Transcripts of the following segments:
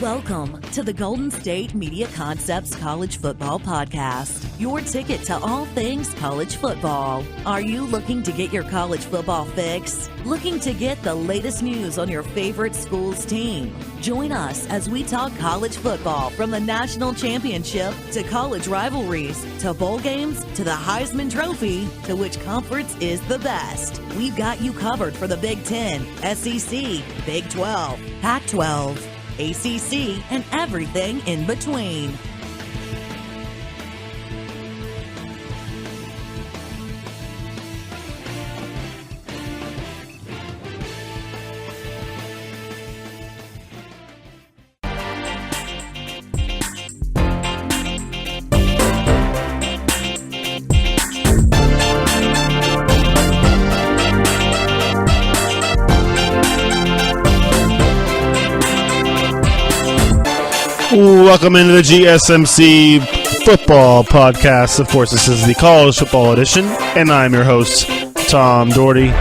Welcome to the Golden State Media Concepts College Football Podcast, your ticket to all things college football. Are you looking to get your college football fix? Looking to get the latest news on your favorite school's team? Join us as we talk college football, from the national championship to college rivalries to bowl games to the Heisman Trophy to which conference is the best. We've got you covered for the Big Ten, SEC, Big 12, Pac-12, ACC, and everything in between. Welcome into the GSMC Football Podcast. Of course, this is the College Football Edition, and I'm your host, Tom Dougherty.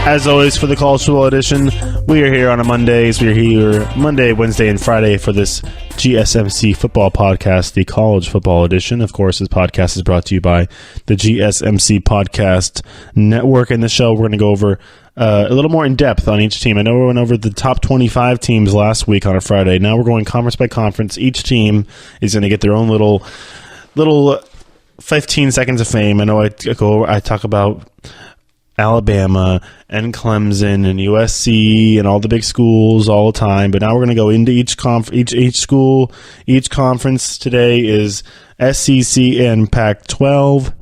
As always, for the College Football Edition, we are here on a Mondays. We are here Monday, Wednesday, and Friday for this GSMC Football Podcast, the College Football Edition. Of course, this podcast is brought to you by the GSMC Podcast Network. In this show, we're going to go over a little more in depth on each team. I know we went over the top 25 teams last week on a Friday. Now we're going conference by conference. Each team is going to get their own little 15 seconds of fame. I know I talk about Alabama and Clemson and USC and all the big schools all the time, but now we're going to go into each school, each conference. Today is SEC and Pac-12.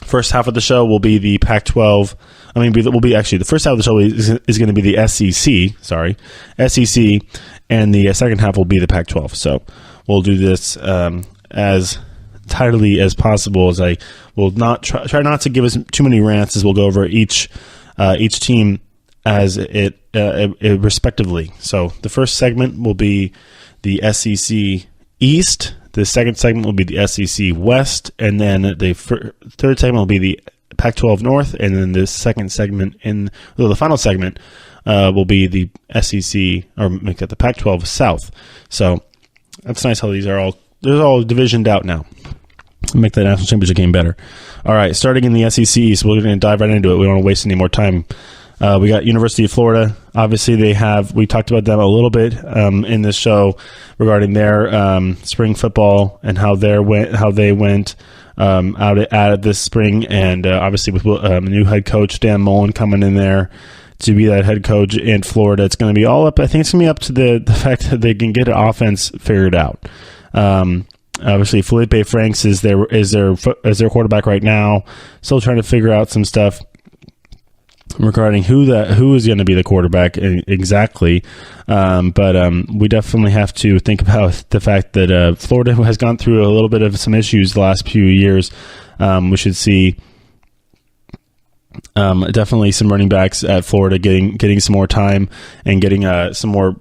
First half of the show will be the Pac-12. The first half of the show is going to be the SEC, and the second half will be the Pac-12. So we'll do this as tidily as possible. As I will not try not to give us too many rants, as we'll go over each team as it respectively. So the first segment will be the SEC East. The second segment will be the SEC West, and then the third segment will be the Pac-12 North, and then the second segment the final segment will be the SEC, or make that the Pac-12 South. So that's nice how they're all divisioned out now. Make that national championship game better. All right, starting in the SEC East, we're going to dive right into it. We don't want to waste any more time. We got University of Florida. Obviously, we talked about them a little bit in this show regarding their spring football and how they went out at this spring, and obviously with new head coach Dan Mullen coming in there to be that head coach in Florida, it's going to be all up. I think it's going to be up to the fact that they can get an offense figured out. Obviously, Felipe Franks is their quarterback right now. Still trying to figure out some stuff regarding who is going to be the quarterback exactly, but we definitely have to think about the fact that Florida has gone through a little bit of some issues the last few years. We should see definitely some running backs at Florida getting some more time and getting some more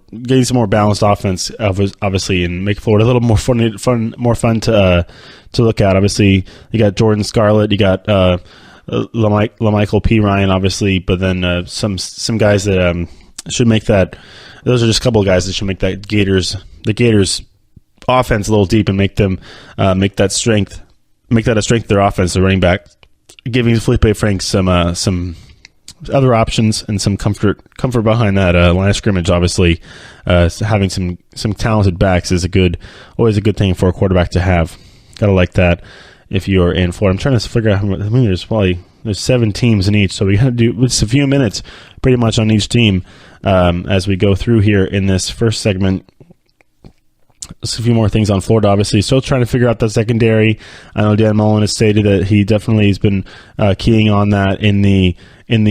balanced offense, obviously, and make Florida a little more fun to look at. Obviously, you got Jordan Scarlett, you got LaMichael P. Ryan, obviously, but then some guys that should make that. Those are just a couple of guys that should make the Gators offense a little deep and make them make that a strength of their offense. The running back, giving Felipe Franks some other options and some comfort behind that line of scrimmage. Obviously, having some talented backs is always a good thing for a quarterback to have. Gotta like that. If you're in Florida, I'm trying to figure out there's 7 teams in each, so we got to do just a few minutes pretty much on each team as we go through here in this first segment. Just a few more things on Florida, obviously. Still trying to figure out the secondary. I know Dan Mullen has stated that he definitely has been keying on that in the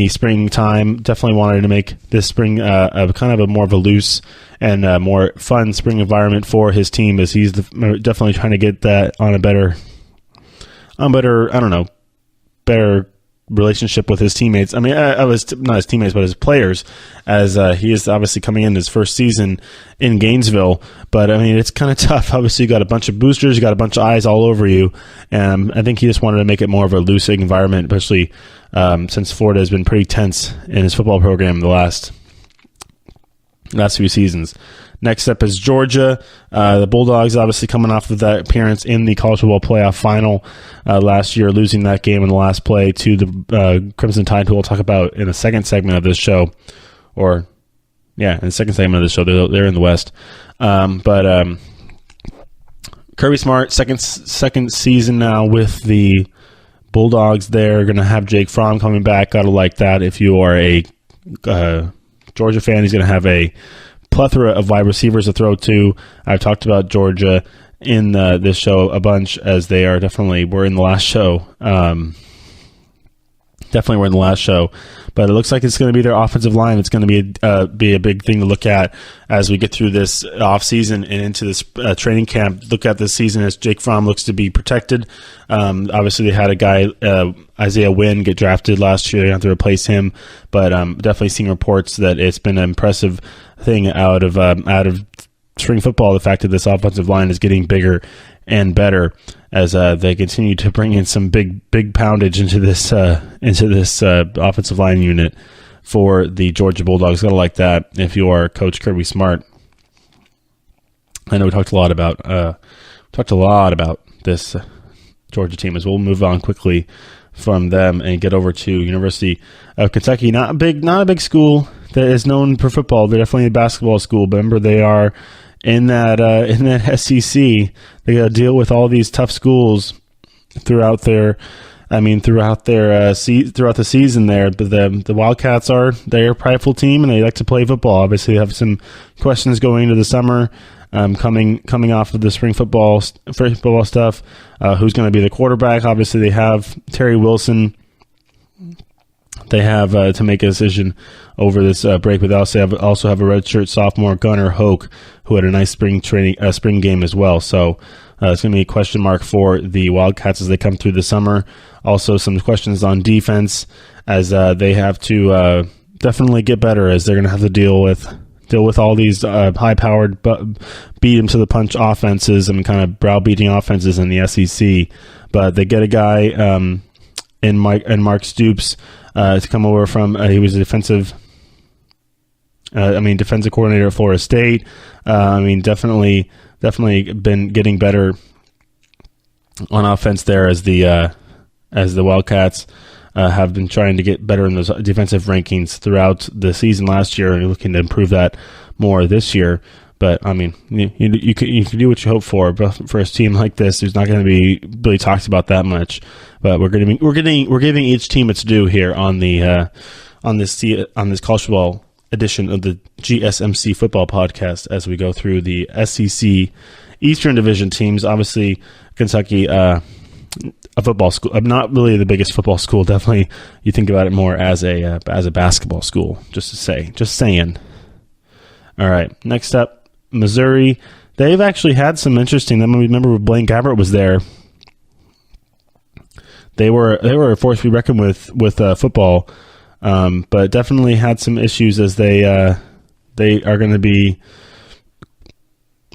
springtime. Definitely wanted to make this spring kind of a more of a loose and more fun spring environment for his team, as he's definitely trying to get that on a better relationship with his teammates. I mean, I was not his teammates, but his players, as he is obviously coming in his first season in Gainesville. But I mean, it's kind of tough. Obviously, you got a bunch of boosters, you got a bunch of eyes all over you, and I think he just wanted to make it more of a loose environment, especially since Florida has been pretty tense in his football program the last last few seasons. Next up is Georgia. The Bulldogs obviously coming off of that appearance in the college football playoff final last year, losing that game in the last play to the Crimson Tide, who we'll talk about in the second segment of this show. In the second segment of the show. They're in the West. But Kirby Smart, second season now with the Bulldogs. They're going to have Jake Fromm coming back. Got to like that. If you are a Georgia fan, he's going to have a plethora of wide receivers to throw to. I've talked about Georgia in this show a bunch, as they are were in the last show. Definitely were in the last show, but it looks like it's going to be their offensive line. It's going to be a big thing to look at as we get through this off season and into this training camp. Look at this season as Jake Fromm looks to be protected. Obviously, they had a guy, Isaiah Wynn, get drafted last year. They have to replace him, but definitely seeing reports that it's been an impressive thing out of spring football. The fact that this offensive line is getting bigger and better as they continue to bring in some big poundage into this offensive line unit for the Georgia Bulldogs. Gotta like that if you are Coach Kirby Smart. I know we talked a lot about this Georgia team, as we'll move on quickly from them and get over to University of Kentucky. Not a big school that is known for football. They're definitely a basketball school, but remember, they are in that SEC. They got to deal with all these tough schools throughout the season there. But the Wildcats they're a prideful team, and they like to play football. Obviously, they have some questions going into the summer, coming off of the spring football stuff. Who's going to be the quarterback? Obviously, they have Terry Wilson. They have to make a decision over this break, but they also have a redshirt sophomore, Gunnar Hoke, who had a nice spring game as well. So it's going to be a question mark for the Wildcats as they come through the summer. Also, some questions on defense as they have to definitely get better, as they're going to have to deal with all these high-powered, beat them to the punch offenses and kind of browbeating offenses in the SEC. But they get a guy in Mark Stoops to come over from. He was a defensive coordinator at Florida State. Definitely been getting better on offense there as the Wildcats have been trying to get better in those defensive rankings throughout the season last year, and looking to improve that more this year. But you can do what you hope for, but for a team like this, who's not going to be really talked about that much. But we're giving each team its due here on this college football edition of the GSMC Football Podcast as we go through the SEC Eastern Division teams. Obviously, Kentucky, a football school, not really the biggest football school. Definitely, you think about it more as a basketball school. Just saying. All right, next up. Missouri, they've actually had some interesting. I remember when Blaine Gabbert was there. They were a force to be reckoned with football, but definitely had some issues as they are going to be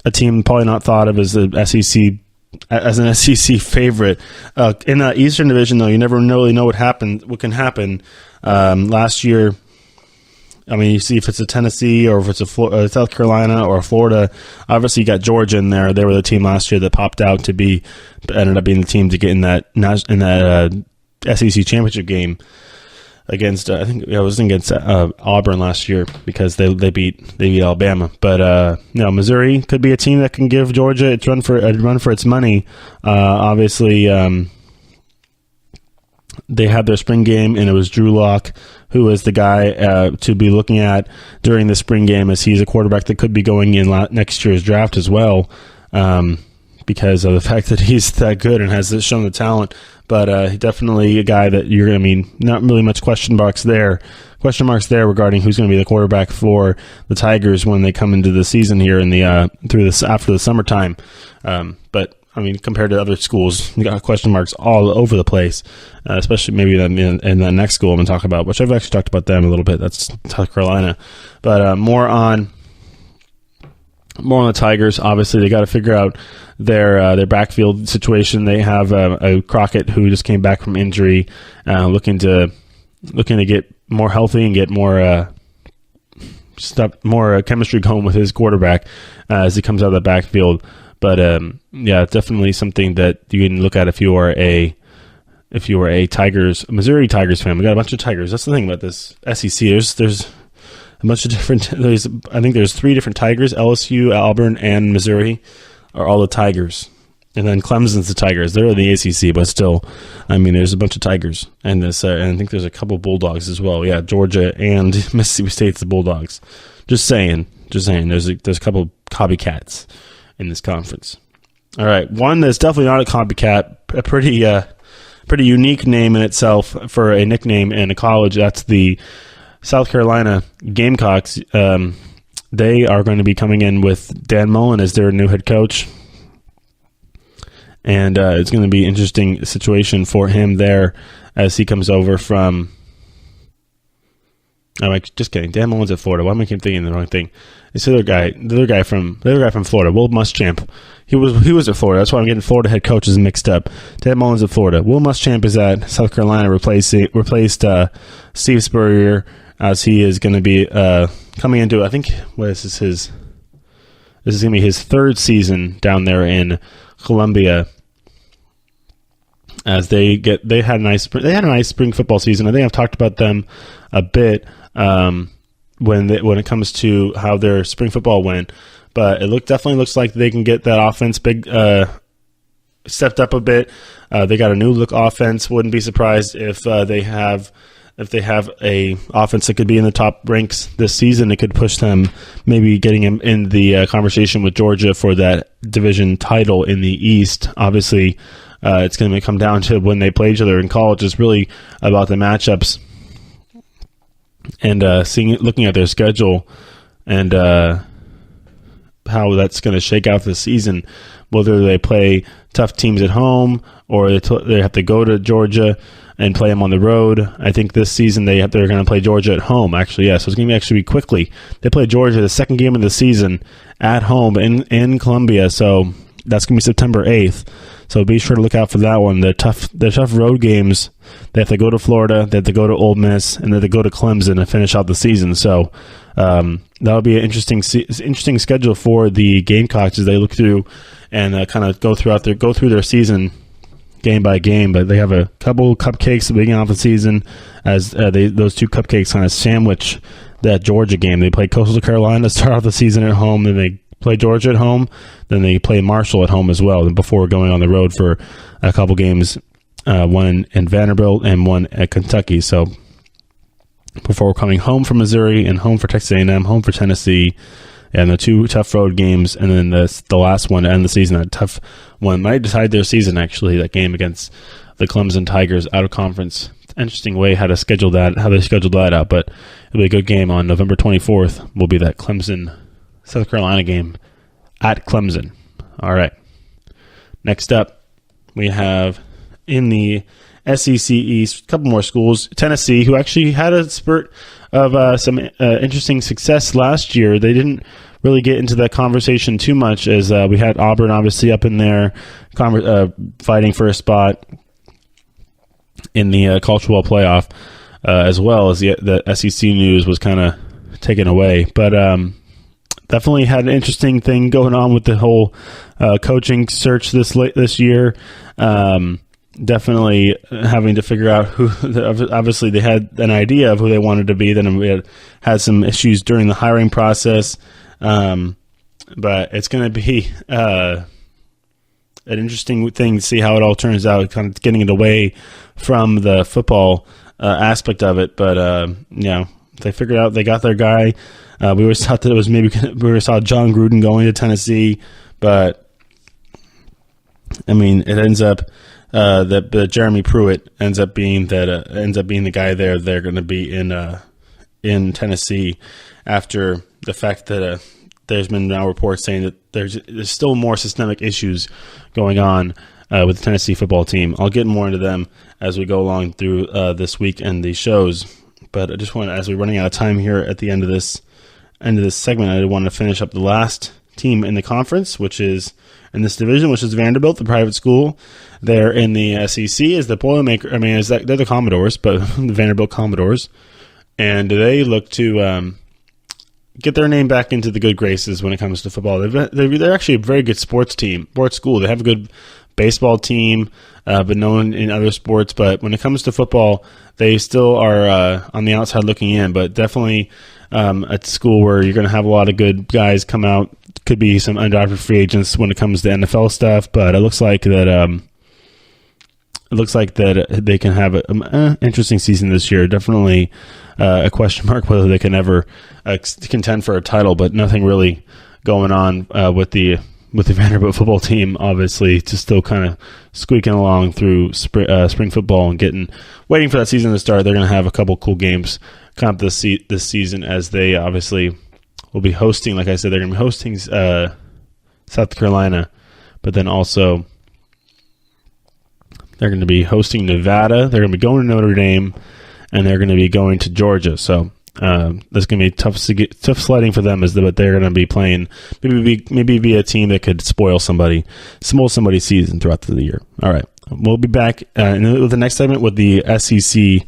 a team probably not thought of as an SEC favorite in the Eastern Division. Though you never really know what can happen. Last year. You see if it's a Tennessee or if it's a South Carolina or Florida. Obviously, you got Georgia in there. They were the team last year that popped out ended up being the team to get in that SEC championship game against. I think it was against Auburn last year because they beat Alabama. But Missouri could be a team that can give Georgia its run for its money. Obviously. They had their spring game, and it was Drew Lock, who is the guy to be looking at during the spring game, as he's a quarterback that could be going in next year's draft as well, because of the fact that he's that good and has shown the talent. But definitely a guy that you're going to not really much question marks there regarding who's going to be the quarterback for the Tigers when they come into the season here in the after the summertime. But compared to other schools, you got question marks all over the place, especially maybe in the next school I'm going to talk about, which I've actually talked about them a little bit. That's South Carolina. But more on the Tigers. Obviously, they got to figure out their backfield situation. They have a Crockett who just came back from injury, looking to get more healthy and get more more chemistry going with his quarterback as he comes out of the backfield. But definitely something that you can look at if you are a Missouri Tigers fan. We got a bunch of Tigers. That's the thing about this SEC. There's a bunch of different. I think there's 3 different Tigers: LSU, Auburn, and Missouri are all the Tigers. And then Clemson's the Tigers. They're in the ACC, but still, I mean, there's a bunch of Tigers. And and I think there's a couple Bulldogs as well. Yeah, Georgia and Mississippi State's the Bulldogs. Just saying. There's a couple copycats in this conference. All right, one that's definitely not a copycat, a pretty unique name in itself for a nickname in a college. That's the South Carolina Gamecocks. They are going to be coming in with Dan Mullen as their new head coach. And it's going to be an interesting situation for him there as he comes over from... just kidding. Dan Mullen's at Florida. Why am I keep thinking the wrong thing? It's the other guy from Florida, Will Muschamp. He was at Florida. That's why I'm getting Florida head coaches mixed up. Dan Mullen's at Florida. Will Muschamp is at South Carolina, replaced Steve Spurrier, as he is going to be coming into, I think, this is going to be his 3rd season down there in Columbia. As they had a nice spring football season. I think I've talked about them a bit when it comes to how their spring football went, but it definitely looks like they can get that offense stepped up a bit. They got a new look offense. Wouldn't be surprised if they have a offense that could be in the top ranks this season. It could push them, maybe getting them in the conversation with Georgia for that division title in the East. Obviously, it's going to come down to when they play each other in college. It's really about the matchups and looking at their schedule and how that's going to shake out this season. Whether they play tough teams at home or they have to go to Georgia and play them on the road. I think this season they're going to play Georgia at home. Actually, yeah. So it's going to be quickly. They play Georgia the second game of the season at home in Columbia. So that's going to be September 8th. So be sure to look out for that one. The tough road games. They have to go to Florida. They have to go to Ole Miss, and then they go to Clemson to finish out the season. So that'll be an interesting schedule for the Gamecocks as they look through and kind of go through their season game by game. But they have a couple cupcakes at the beginning of the season as those 2 cupcakes kind of sandwich that Georgia game. They play Coastal Carolina to start off the season at home, then they play Georgia at home, then they play Marshall at home as well, before going on the road for a couple games, one in Vanderbilt and one at Kentucky. So before coming home from Missouri and home for Texas A&M, home for Tennessee, and the 2 tough road games, and then the last one to end the season, that tough one might decide their season, actually, that game against the Clemson Tigers out of conference. Interesting way how they scheduled that out, but it'll be a good game on November 24th. Will be that Clemson South Carolina game at Clemson. All right. Next up, we have in the SEC East, a couple more schools. Tennessee, who actually had a spurt of some interesting success last year. They didn't really get into that conversation too much as we had Auburn obviously up in there fighting for a spot in the college football playoff, as well as the SEC news was kind of taken away. But definitely had an interesting thing going on with the whole coaching search this year. Definitely having to figure out who. Obviously, they had an idea of who they wanted to be. Then we had some issues during the hiring process. But it's going to be an interesting thing to see how it all turns out. Kind of getting it away from the football aspect of it. But they figured out they got their guy. We always thought that it was we saw John Gruden going to Tennessee, but I mean, it ends up that Jeremy Pruitt ends up being the guy there. They're going to be in Tennessee after the fact that there's been now reports saying that there's still more systemic issues going on with the Tennessee football team. I'll get more into them as we go along through this week and these shows. But I just want, as we're running out of time here at the end of this segment, I want to finish up the last team in the conference, which is in this division, which is Vanderbilt, the private school. They're in the SEC as the Boilermaker. I mean, they're the Commodores, but the Vanderbilt Commodores, and they look to get their name back into the good graces when it comes to football. They're actually a very good sports school. They have a good baseball team, but known in other sports. But when it comes to football, they still are on the outside looking in. But definitely a school where you're going to have a lot of good guys come out. Could be some undrafted free agents when it comes to NFL stuff. But it looks like that. They can have an interesting season this year. Definitely a question mark whether they can ever contend for a title, but nothing really going on with the Vanderbilt football team. Obviously, just still kind of squeaking along through spring football and waiting for that season to start. They're going to have a couple cool games come up this season, as they obviously will be hosting. Like I said, they're going to be hosting South Carolina, but then also they're going to be hosting Nevada. They're going to be going to Notre Dame, and they're going to be going to Georgia. So that's going to be tough sledding for them, but they're going to be playing maybe be a team that could spoil somebody's season throughout the year. All right, we'll be back with the next segment with the SEC.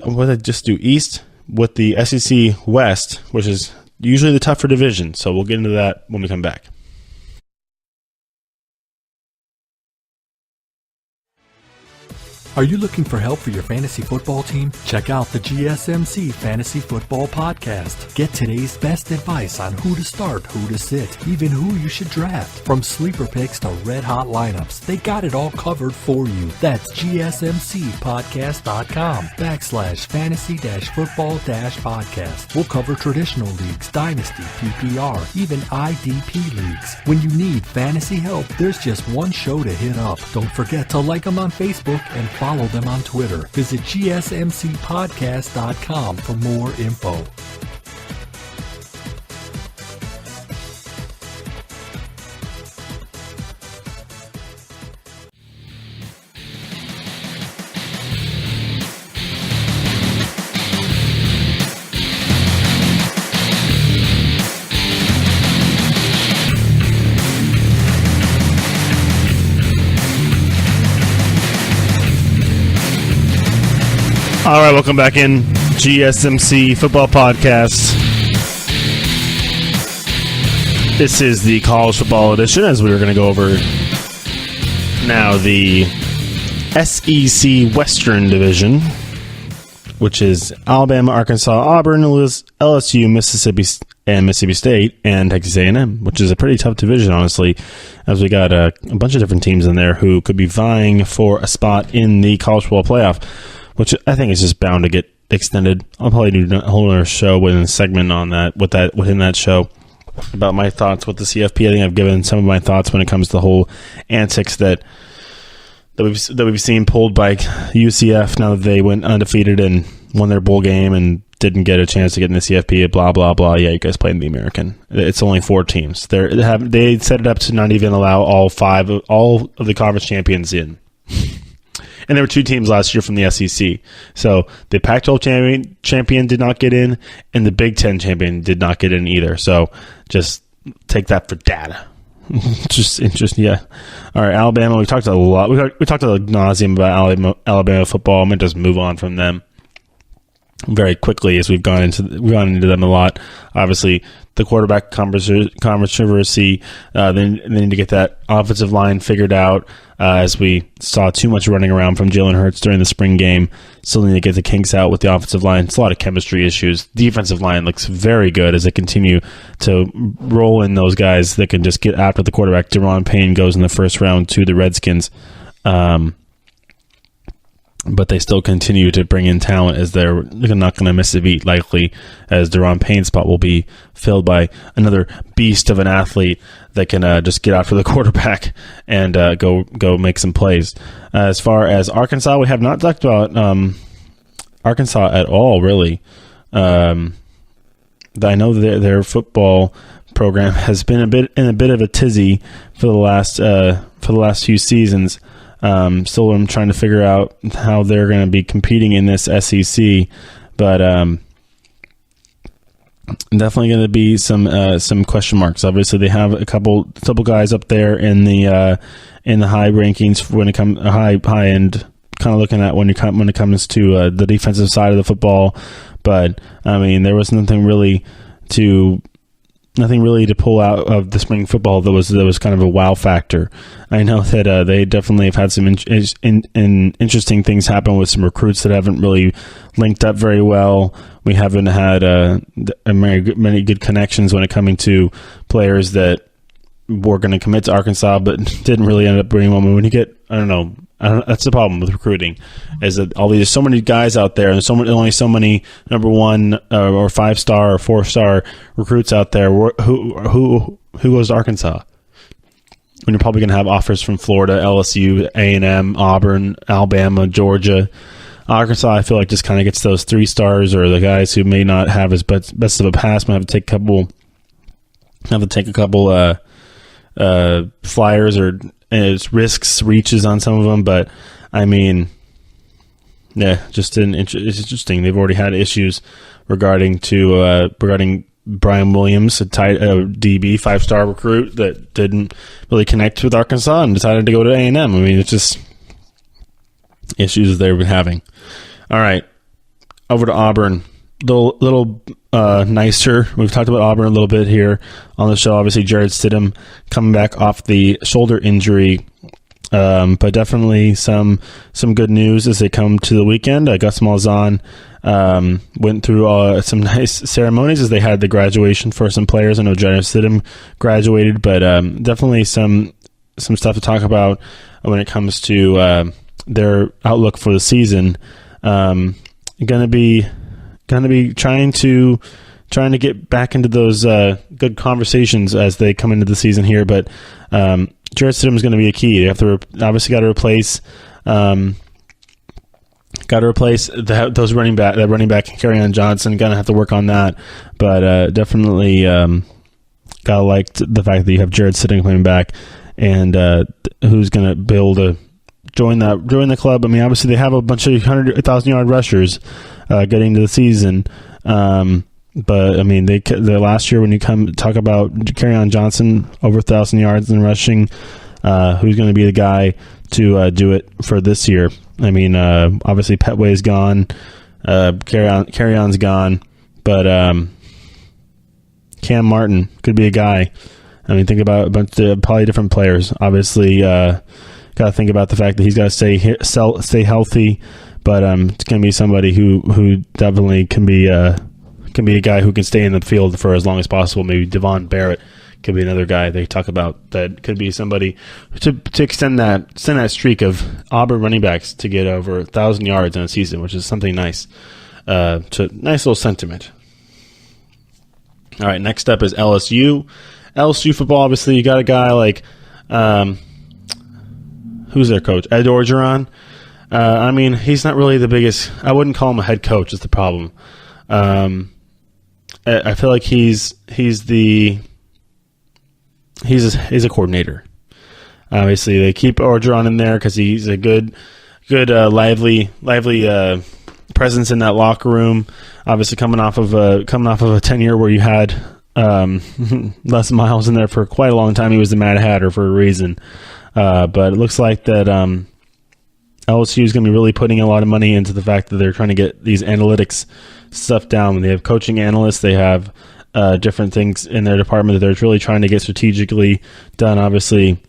What did I just do? East with the SEC West, which is usually the tougher division. So we'll get into that when we come back. Are you looking for help for your fantasy football team? Check out the GSMC Fantasy Football Podcast. Get today's best advice on who to start, who to sit, even who you should draft. From sleeper picks to red-hot lineups, they got it all covered for you. That's gsmcpodcast.com/fantasy-football-podcast. We'll cover traditional leagues, dynasty, PPR, even IDP leagues. When you need fantasy help, there's just one show to hit up. Don't forget to like them on Facebook and follow them on Twitter. Visit gsmcpodcast.com for more info. All right, welcome back in GSMC Football Podcast. This is the college football edition, as we were going to go over now the SEC Western Division, which is Alabama, Arkansas, Auburn, LSU, Mississippi State, and Texas A&M, which is a pretty tough division, honestly, as we got a bunch of different teams in there who could be vying for a spot in the college football playoff, which I think is just bound to get extended. I'll probably do a whole other show within a segment on that, within that show, about my thoughts with the CFP. I think I've given some of my thoughts when it comes to the whole antics that we've seen pulled by UCF now that they went undefeated and won their bowl game and didn't get a chance to get in the CFP. Blah blah blah. Yeah, you guys played in the American. It's only 4 teams. They set it up to not even allow all of the conference champions in. And there were 2 teams last year from the SEC. So the Pac-12 champion did not get in, and the Big Ten champion did not get in either. So just take that for data. Just interesting, yeah. All right, Alabama. We talked a lot. We talked ad nauseum about Alabama football. I'm gonna just move on from them very quickly, as we've gone into them a lot. Obviously, the quarterback controversy. They need to get that offensive line figured out, as we saw too much running around from Jalen Hurts during the spring game. Still need to get the kinks out with the offensive line. It's a lot of chemistry issues. Defensive line looks very good as they continue to roll in those guys that can just get after the quarterback. Deron Payne goes in the first round to the Redskins. But they still continue to bring in talent, as they're not going to miss a beat, likely, as Deron Payne's spot will be filled by another beast of an athlete that can just get after the quarterback and go make some plays. As far as Arkansas, we have not talked about Arkansas at all, really. I know their football program has been in a bit of a tizzy for the last few seasons. Still, I'm trying to figure out how they're going to be competing in this SEC, but definitely going to be some question marks. Obviously, they have a couple guys up there in the high rankings when it comes high end. Kind of looking at when it comes to the defensive side of the football, but I mean, there was nothing really really to pull out of the spring football that was kind of a wow factor. I know that they definitely have had some interesting things happen with some recruits that haven't really linked up very well. We haven't had many good connections when it coming to players that were going to commit to Arkansas but didn't really end up bringing one. When you get, I don't know, that's the problem with recruiting, is that there's so many guys out there and only so many number 1 or 5-star or 4-star recruits out there who goes to Arkansas when you're probably going to have offers from Florida, LSU, A&M, Auburn, Alabama, Georgia. Arkansas, I feel like, just kind of gets those 3 stars, or the guys who may not have as best of a pass might have to take a couple flyers or risks, reaches on some of them. But I mean, yeah, it's interesting. They've already had issues regarding Brian Williams, a DB 5-star recruit that didn't really connect with Arkansas and decided to go to A&M. I mean, it's just issues they've been having. All right, over to Auburn. Little nicer. We've talked about Auburn a little bit here on the show. Obviously, Jared Stidham coming back off the shoulder injury, but definitely some good news as they come to the weekend. Gus Malzahn went through some nice ceremonies as they had the graduation for some players. I know Jared Stidham graduated, but definitely some stuff to talk about when it comes to their outlook for the season. Going to be trying to get back into those good conversations as they come into the season here. But Jared Stidham is going to be a key. You have to obviously got to replace those running back Kerryon Johnson. Going to have to work on that. But definitely gotta like the fact that you have Jared Stidham coming back, and who's going to be able to join the club. I mean, obviously they have a bunch of 1,000-yard rushers getting to the season. But I mean, the last year when you come talk about Kerryon Johnson over 1,000 yards in rushing, who's going to be the guy to do it for this year? I mean, obviously Petway's gone, Kerryon's gone, but Cam Martin could be a guy. I mean, think about a bunch of probably different players. Obviously, got to think about the fact that he's got to stay healthy. But it's going to be somebody who definitely can be a guy who can stay in the field for as long as possible. Maybe Devon Barrett could be another guy they talk about that could be somebody to extend that streak of Auburn running backs to get over 1,000 yards in a season, which is something nice. Nice little sentiment. All right, next up is LSU. LSU football. Obviously, you got a guy like who's their coach? Ed Orgeron. I mean, he's not really the biggest. I wouldn't call him a head coach. Is the problem? I feel like he's a coordinator. Obviously, they keep Orgeron in there because he's a good, lively presence in that locker room. Obviously, coming off of a tenure where you had Les Miles in there for quite a long time. He was the Mad Hatter for a reason. But it looks like that LSU is going to be really putting a lot of money into the fact that they're trying to get these analytics stuff down. They have coaching analysts. They have different things in their department that they're really trying to get strategically done. Obviously,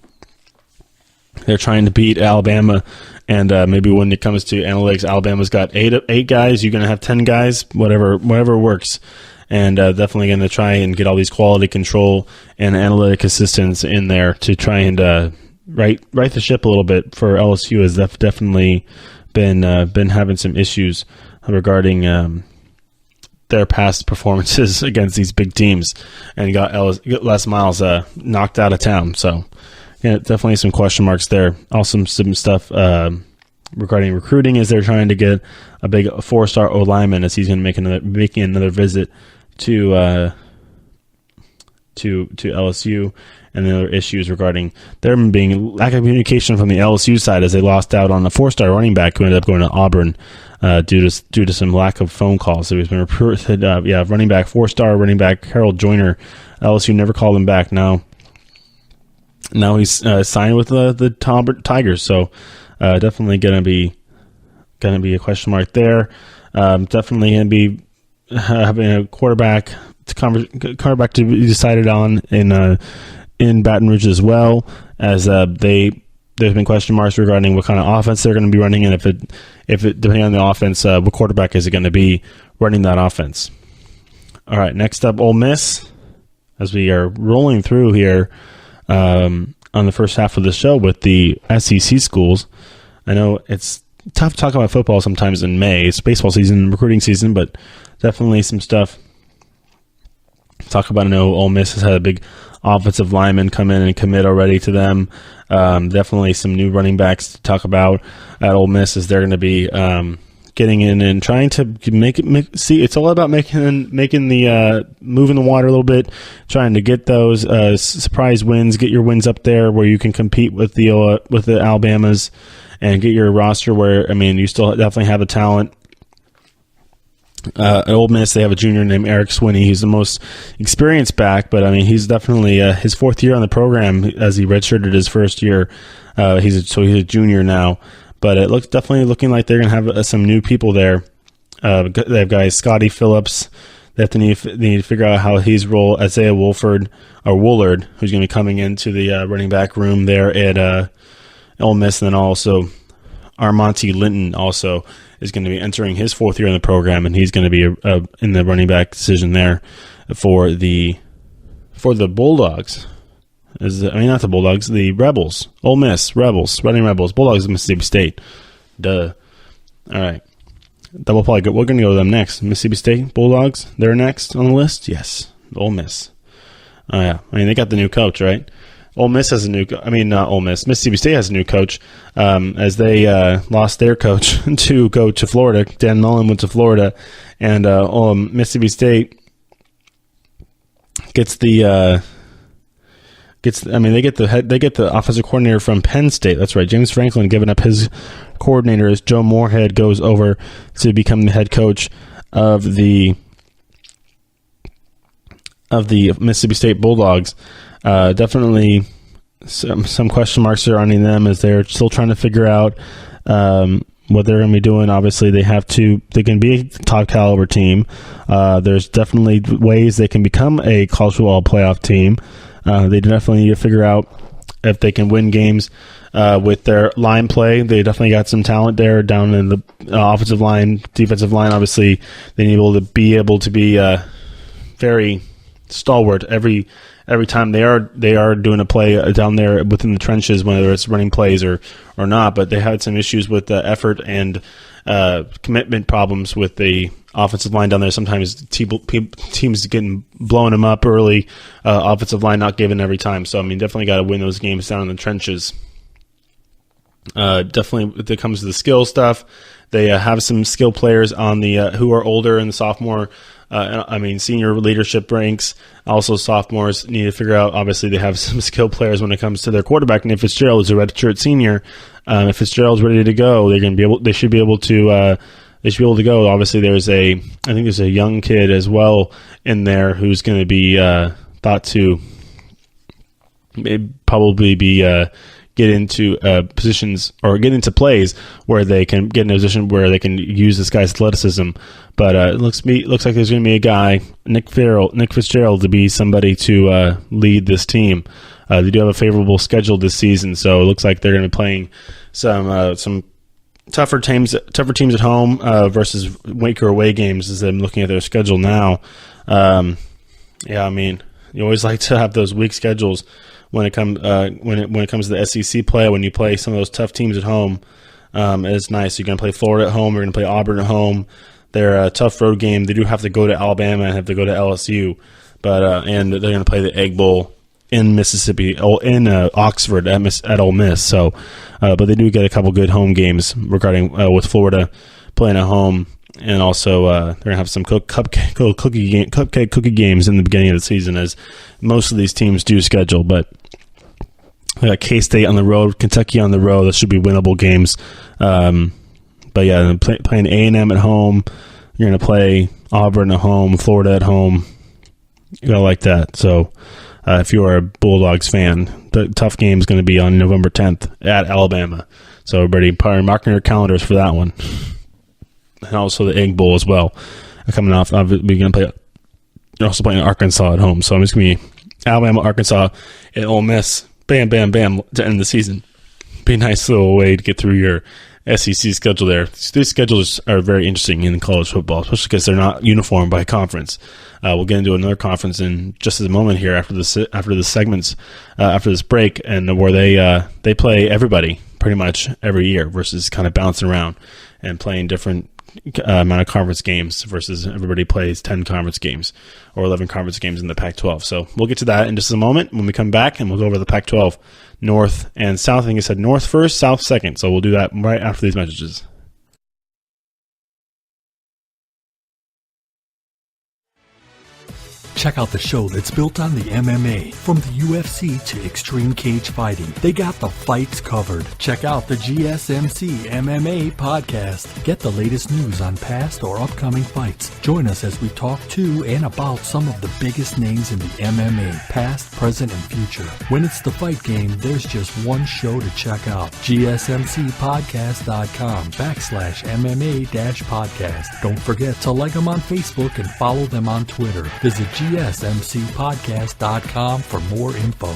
they're trying to beat Alabama, and maybe when it comes to analytics, Alabama's got eight guys. You're going to have 10 guys, whatever works. And definitely going to try and get all these quality control and analytic assistants in there to try and right the ship a little bit. For LSU has definitely been having some issues regarding their past performances against these big teams, and got Les Miles knocked out of town. So yeah, definitely some question marks there. Also some stuff regarding recruiting as they're trying to get a big 4-star O lineman as he's going to making another visit to LSU. And the other issues regarding there being lack of communication from the LSU side as they lost out on a 4-star running back who ended up going to Auburn due to some lack of phone calls. So he's been reported, running back 4-star running back Harold Joyner. LSU never called him back. Now he's signed with the Tigers. So definitely gonna be a question mark there. Definitely gonna be having a quarterback quarterback to be decided on in Baton Rouge as well, as there's been question marks regarding what kind of offense they're going to be running, and if it depending on the offense, what quarterback is it going to be running that offense. All right, next up, Ole Miss, as we are rolling through here on the first half of the show with the SEC schools. I know it's tough to talk about football sometimes in May. It's baseball season, recruiting season, but definitely some stuff to talk about. I know Ole Miss has had a big offensive lineman come in and commit already to them. Definitely some new running backs to talk about at Ole Miss, as they're going to be getting in and trying to see. It's all about making the moving the water a little bit, trying to get those surprise wins, get your wins up there where you can compete with the Alabamas, and get your roster where, I mean, you still definitely have the talent. At Ole Miss, they have a junior named Eric Swinney. He's the most experienced back, but I mean, he's definitely his fourth year on the program, as he redshirted his first year. He's a junior now, but it looks definitely looking like they're going to have some new people there. They have guys Scotty Phillips. They need to figure out how he's role. Isaiah Woolard, who's going to be coming into the running back room there at Ole Miss, and then also Armonte Linton also is going to be entering his fourth year in the program, and he's going to be in the running back decision there for the Bulldogs. Not the Bulldogs, the Rebels. Ole Miss, Rebels, Running Rebels. Bulldogs of Mississippi State. Duh. All right. We're going to go to them next. Mississippi State, Bulldogs, they're next on the list? Yes. Ole Miss. Oh, yeah. I mean, they got the new coach, right? Ole Miss has not Ole Miss. Mississippi State has a new coach, as they lost their coach to go to Florida. Dan Mullen went to Florida, and Mississippi State they get the offensive coordinator from Penn State. That's right, James Franklin giving up his coordinator as Joe Moorhead goes over to become the head coach of the Mississippi State Bulldogs. Definitely some question marks surrounding them, as they're still trying to figure out what they're going to be doing. Obviously, they can be a top caliber team. There's definitely ways they can become a college football playoff team. They definitely need to figure out if they can win games with their line play. They definitely got some talent there down in the offensive line, defensive line. Obviously, they need to be able to be very stalwart every time they are doing a play down there within the trenches, whether it's running plays or not. But they had some issues with the effort and commitment problems with the offensive line down there. Sometimes teams getting blowing them up early, offensive line not giving every time. So, I mean, definitely got to win those games down in the trenches. Definitely, when it comes to the skill stuff, they have some skill players on the who are older in the sophomore. Senior leadership ranks. Also, sophomores need to figure out. Obviously, they have some skill players when it comes to their quarterback. Nick Fitzgerald is a redshirt senior. If Fitzgerald's ready to go, they should be able to go. Obviously, there's a young kid as well in there who's going to be thought to probably be get into positions or get into plays where they can get in a position where they can use this guy's athleticism. But it looks like there's going to be a guy, Nick Fitzgerald, to be somebody to lead this team. They do have a favorable schedule this season, so it looks like they're going to be playing some tougher teams at home versus weaker away games, as I'm looking at their schedule now. You always like to have those weak schedules when it comes to the SEC play. When you play some of those tough teams at home, it's nice. You're going to play Florida at home. You're going to play Auburn at home. They're a tough road game. They do have to go to Alabama and have to go to LSU, but and they're going to play the Egg Bowl in Mississippi, in Oxford at Ole Miss. So, but they do get a couple good home games regarding with Florida playing at home, and also they're going to have some cupcake cookie games in the beginning of the season, as most of these teams do schedule. But they got K-State on the road, Kentucky on the road. That should be winnable games. But yeah, playing A&M at home. You're going to play Auburn at home, Florida at home. You're going to like that. So if you're a Bulldogs fan, the tough game is going to be on November 10th at Alabama. So everybody probably marking your calendars for that one. And also the Egg Bowl as well. Coming off, we're going to play They're also playing Arkansas at home. So I'm just going to be Alabama, Arkansas, and Ole Miss. Bam, bam, bam to end the season. Be a nice little way to get through your SEC schedule there. These schedules are very interesting in college football, especially because they're not uniform by conference. We'll get into another conference in just a moment here after the segments, after this break, and where they play everybody pretty much every year versus kind of bouncing around and playing different amount of conference games versus everybody plays 10 conference games or 11 conference games in the Pac-12. So we'll get to that in just a moment when we come back, and we'll go over the Pac-12 North and South. I think I said North first, South second. So we'll do that right after these messages. Check out the show that's built on the MMA, from the UFC to extreme cage fighting. They got the fights covered. Check out the GSMC MMA Podcast. Get the latest news on past or upcoming fights. Join us as we talk to and about some of the biggest names in the MMA, past, present, and future. When it's the fight game, there's just one show to check out. GSMCpodcast.com/MMA-podcast. Don't forget to like them on Facebook and follow them on Twitter. Visit GSMCpodcast.com for more info.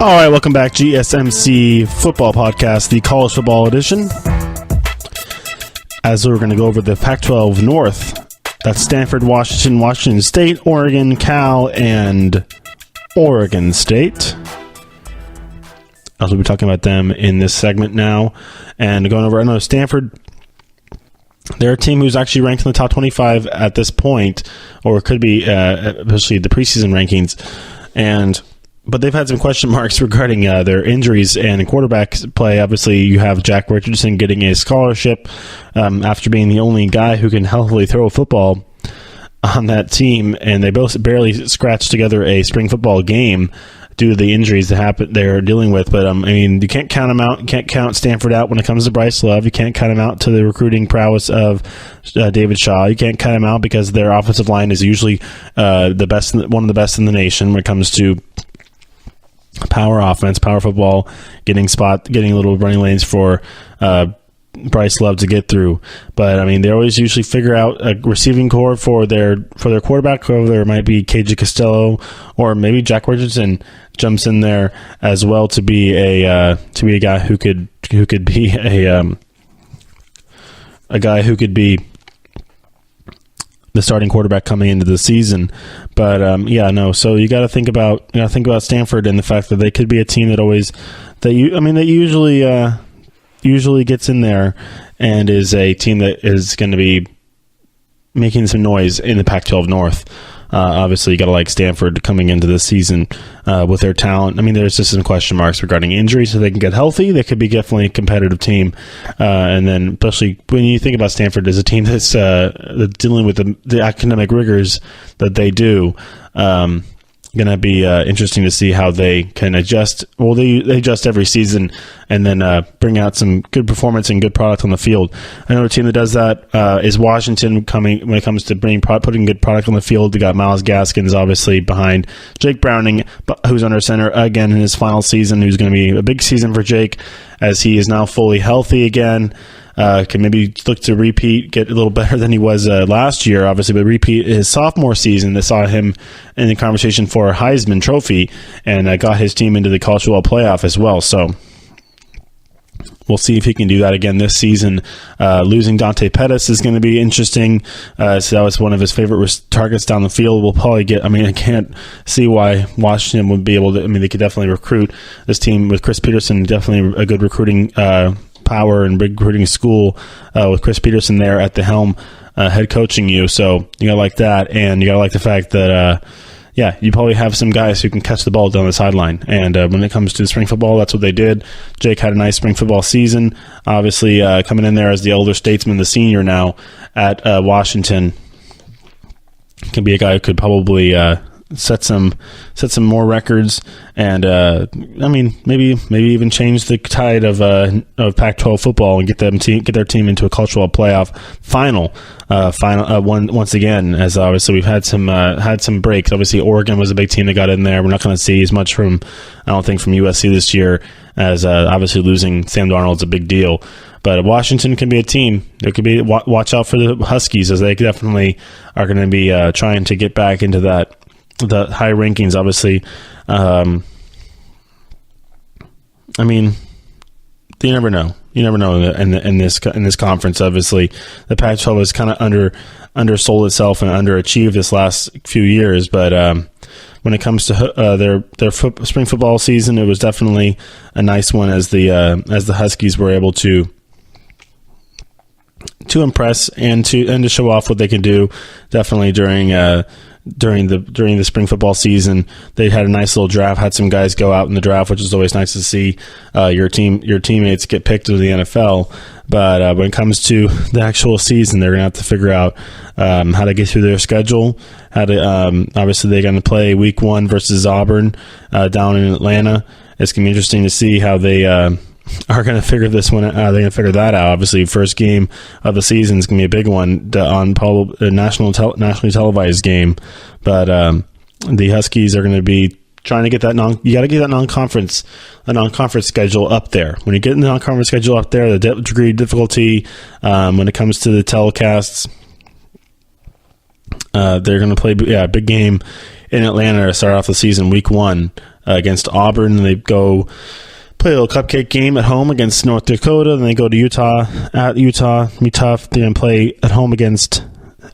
All right, welcome back. GSMC Football Podcast, the college football edition. As we're going to go over the Pac-12 North, that's Stanford, Washington, Washington State, Oregon, Cal, and Oregon State. I'll be talking about them in this segment now. And going over, I know Stanford, they're a team who's actually ranked in the top 25 at this point, or could be, especially the preseason rankings. But they've had some question marks regarding their injuries and quarterback play. Obviously, you have Jack Richardson getting a scholarship after being the only guy who can healthily throw a football on that team, and they both barely scratched together a spring football game due to the injuries that they're dealing with. But, I mean, you can't count them out. You can't count Stanford out when it comes to Bryce Love. You can't count him out to the recruiting prowess of David Shaw. You can't count him out because their offensive line is usually the best, one of the best in the nation when it comes to power offense, power football, getting little running lanes for Bryce Love to get through. But I mean, they always usually figure out a receiving core for their quarterback, whether it might be KJ Costello or maybe Jack Richardson jumps in there as well to be a guy who could be a guy who could be the starting quarterback coming into the season. But so you got to think about Stanford and the fact that they could be a team that usually gets in there and is a team that is going to be making some noise in the Pac-12 North. Obviously, you got to like Stanford coming into this season with their talent. I mean, there's just some question marks regarding injuries, so they can get healthy. They could be definitely a competitive team. And then, especially when you think about Stanford as a team that's dealing with the academic rigors that they do, going to be interesting to see how they can adjust. Well, they adjust every season and then bring out some good performance and good product on the field. Another team that does that is Washington. When it comes to putting good product on the field, they got Myles Gaskins obviously behind Jake Browning, who's under center again in his final season. Who's going to be a big season for Jake as he is now fully healthy again. Can maybe look to repeat, get a little better than he was last year, obviously, but repeat his sophomore season that saw him in the conversation for a Heisman Trophy and got his team into the college football playoff as well. So we'll see if he can do that again this season. Losing Dante Pettis is going to be interesting. So that was one of his favorite targets down the field. We'll probably get, I can't see why Washington would be able to, they could definitely recruit this team with Chris Peterson, definitely a good recruiting power and big recruiting school with Chris Peterson there at the helm head coaching you. So you got to like that, and you got to like the fact that you probably have some guys who can catch the ball down the sideline. And when it comes to spring football, that's what they did. Jake had a nice spring football season, obviously coming in there as the elder statesman, the senior now at Washington. Can be a guy who could probably set some more records, and maybe even change the tide of Pac-12 football and get their team into a cultural playoff final once again. As obviously we've had some breaks. Obviously Oregon was a big team that got in there. We're not going to see as much from USC this year, as obviously losing Sam Darnold's a big deal. But Washington can be a team. There could be watch out for the Huskies, as they definitely are going to be trying to get back into the high rankings. Obviously, you never know. You never know in this conference. Obviously, the Pac-12 has kind of undersold itself and underachieved this last few years. But when it comes to their spring football season, it was definitely a nice one, as the Huskies were able to impress and to show off what they can do. Definitely during the spring football season, they had a nice little draft. Had some guys go out in the draft, which is always nice to see your teammates get picked to the NFL. But when it comes to the actual season, they're going to have to figure out how to get through their schedule. Obviously they're going to play Week 1 versus Auburn down in Atlanta. It's going to be interesting to see how they are going to figure this one out. They're going to figure that out. Obviously, first game of the season is going to be a big one on probably a nationally televised game. But the Huskies are going to be trying to get that you got to get that non-conference schedule up there. When you get in the non-conference schedule up there, the degree of difficulty when it comes to the telecasts, they're going to play a big game in Atlanta to start off the season, Week 1 against Auburn. And they go play a little cupcake game at home against North Dakota. Then they go to Utah. At Utah, be tough. They're going to play at home against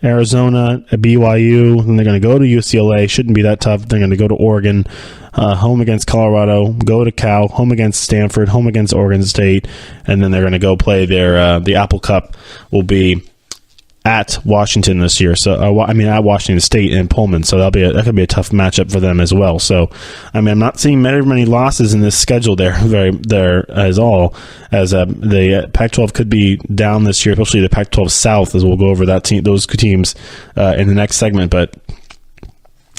Arizona, at BYU. Then they're going to go to UCLA. Shouldn't be that tough. They're going to go to Oregon, home against Colorado, go to Cal, home against Stanford, home against Oregon State, and then they're going to go play the Apple Cup will be at Washington this year. So at Washington State and Pullman. So that could be a tough matchup for them as well. So I'm not seeing many losses in this schedule there as all, as the Pac-12 could be down this year, especially the Pac-12 South, as we'll go over those teams in the next segment. But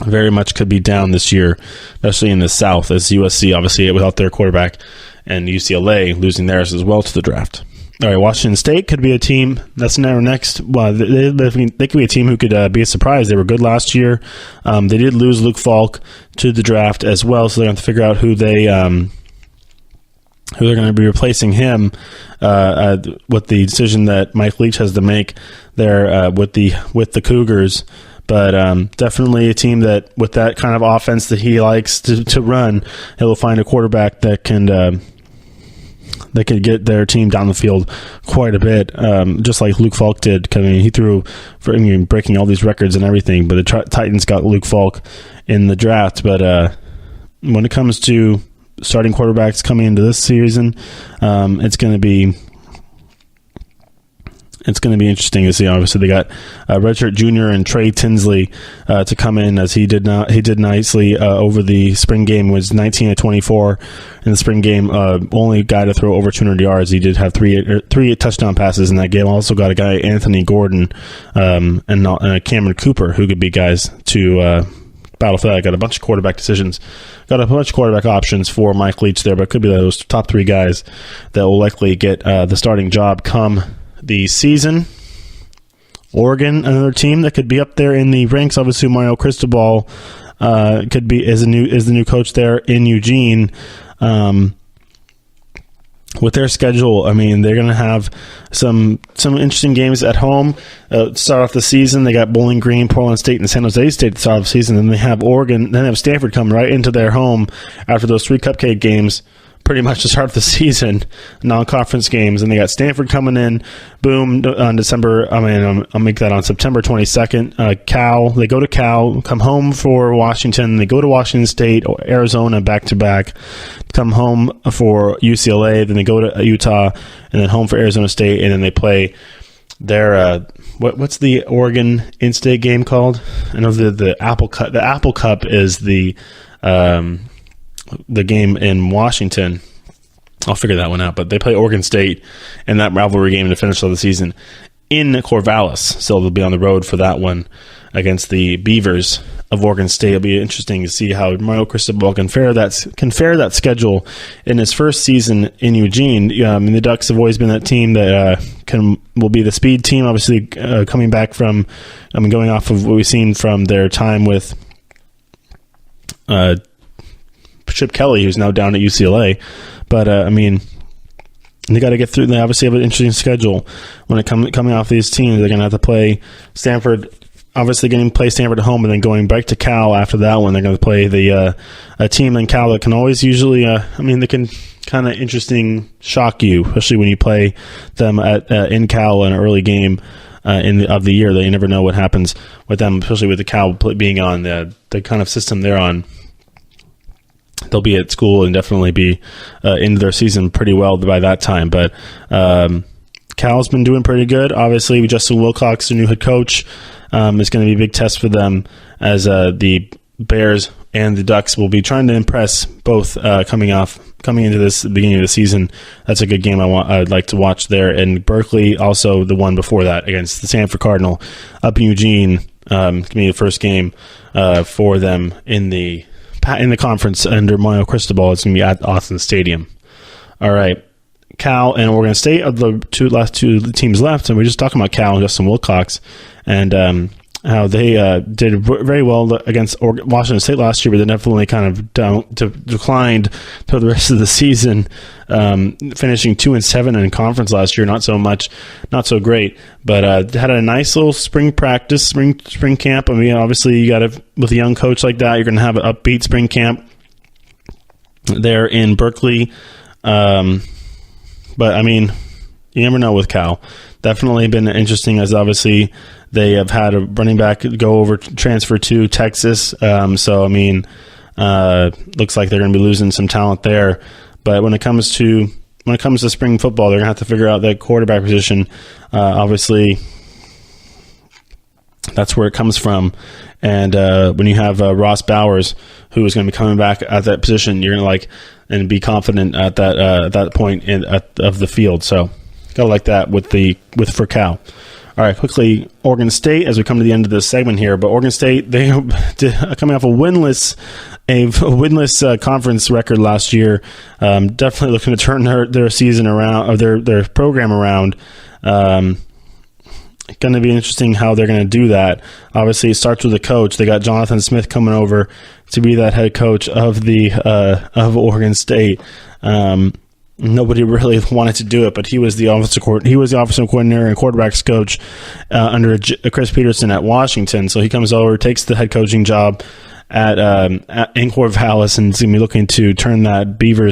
very much could be down this year, especially in the South, as USC obviously without their quarterback, and UCLA losing theirs as well to the draft. All right, Washington State could be a team that's next. Well, they could be a team who could be a surprise. They were good last year. They did lose Luke Falk to the draft as well, so they have to figure out who they're going to be replacing him with the decision that Mike Leach has to make there with the Cougars. But definitely a team that, with that kind of offense that he likes to run, he'll find a quarterback that can. They could get their team down the field quite a bit, just like Luke Falk did. He threw breaking all these records and everything, but the Titans got Luke Falk in the draft. But when it comes to starting quarterbacks coming into this season, it's going to be interesting to see. Obviously, they got Redshirt Jr. and Trey Tinsley to come in, as he did nicely over the spring game. Was 19 of 24 in the spring game. Only guy to throw over 200 yards. He did have three touchdown passes in that game. Also got a guy, Anthony Gordon, and Cameron Cooper, who could be guys to battle for that. Got a bunch of quarterback decisions. Got a bunch of quarterback options for Mike Leach there, but it could be those top three guys that will likely get the starting job come the season. Oregon, another team that could be up there in the ranks. Obviously, Mario Cristobal is the new coach there in Eugene. With their schedule, they're going to have some interesting games at home to start off the season. They got Bowling Green, Portland State, and San Jose State to start off the season. Then they have Oregon. Then they have Stanford come right into their home after those three cupcake games, pretty much to start the season, non-conference games. And they got Stanford coming in, boom, on I'll make that on September 22nd. Cal, they go to Cal, come home for Washington. They go to Washington State, Arizona back-to-back, come home for UCLA. Then they go to Utah, and then home for Arizona State. And then they play their, what's the Oregon in-state game called? I know the Apple Cup. The Apple Cup is the game in Washington. I'll figure that one out. But they play Oregon State in that rivalry game to finish of the season in Corvallis. So they'll be on the road for that one against the Beavers of Oregon State. It'll be interesting to see how Mario Cristobal can fare that schedule in his first season in Eugene. The Ducks have always been that team that will be the speed team. Obviously, coming back from, going off of what we've seen from their time with Chip Kelly, who's now down at UCLA. But they got to get through. They obviously have an interesting schedule when it coming off these teams. They're going to have to play Stanford. Obviously, getting to play Stanford at home, and then going back to Cal after that one. They're going to play a team in Cal that can always usually. They can kind of interesting shock you, especially when you play them in Cal in an early game of the year. That you never know what happens with them, especially with the Cal being on the kind of system they're on. They'll be at school and definitely be into their season pretty well by that time. But Cal's been doing pretty good. Obviously, Justin Wilcox, the new head coach, is going to be a big test for them as the Bears and the Ducks will be trying to impress both coming into this beginning of the season. That's a good game I'd like to watch there. And Berkeley, also the one before that against the Stanford Cardinal up in Eugene, going to be the first game for them in the conference under Mario Cristobal. It's going to be at Austin Stadium. All right. Cal and Oregon State are the last two teams left, and we're just talking about Cal and Justin Wilcox and how they did very well against Washington State last year, but they definitely kind of declined for the rest of the season, finishing 2-7 in conference last year. Not so great, but had a nice little spring practice, spring camp. Obviously, you got to, with a young coach like that, you're going to have an upbeat spring camp there in Berkeley. But you never know with Cal. Definitely been interesting, as obviously they have had a running back transfer to Texas. Looks like they're going to be losing some talent there. But when it comes to spring football, they're going to have to figure out that quarterback position. Obviously, that's where it comes from. And when you have Ross Bowers, who is going to be coming back at that position, you're going to and be confident at that point of the field. So gotta like that for Cal. All right, quickly, Oregon State, as we come to the end of this segment here. But Oregon State, they coming off a winless conference record last year. Definitely looking to turn their season around, or their program around. Going to be interesting how they're going to do that. Obviously, it starts with the coach. They got Jonathan Smith coming over to be that head coach of Oregon State. Nobody really wanted to do it, but he was the offensive coordinator and quarterbacks coach under Chris Peterson at Washington. So he comes over, takes the head coaching job at in Corvallis, and is going to be looking to turn that Beaver